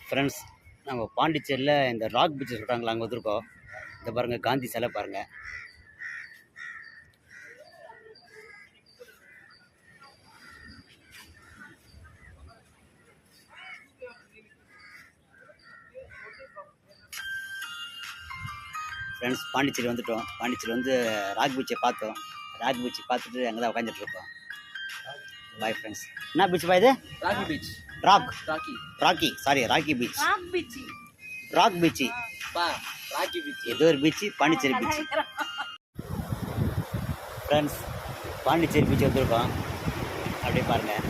Friends, நம்ம பாண்டிச்சேரியில் இந்த ராக் பீச் சொல்கிறாங்களா, அங்கே வந்திருக்கோம். இந்த பாருங்கள், காந்தி சிலை பாருங்கள். ஃப்ரெண்ட்ஸ், பாண்டிச்சேரி வந்துட்டோம். பாண்டிச்சேரி வந்து ராக் பீச்சை பார்த்தோம். ராக் பீச்சை பார்த்துட்டு அங்கே தான் உட்காந்துட்டு இருக்கோம். Bye friends. என்ன பீச் பாய் இது? Rocky beach. Rocky sorry, rocky beach. Rock beach rocky beach ஏதோ ஒரு beach, Pondicherry beach. Friends, Pondicherry beach வந்திருக்கோம். அப்படியே பாருங்கள்.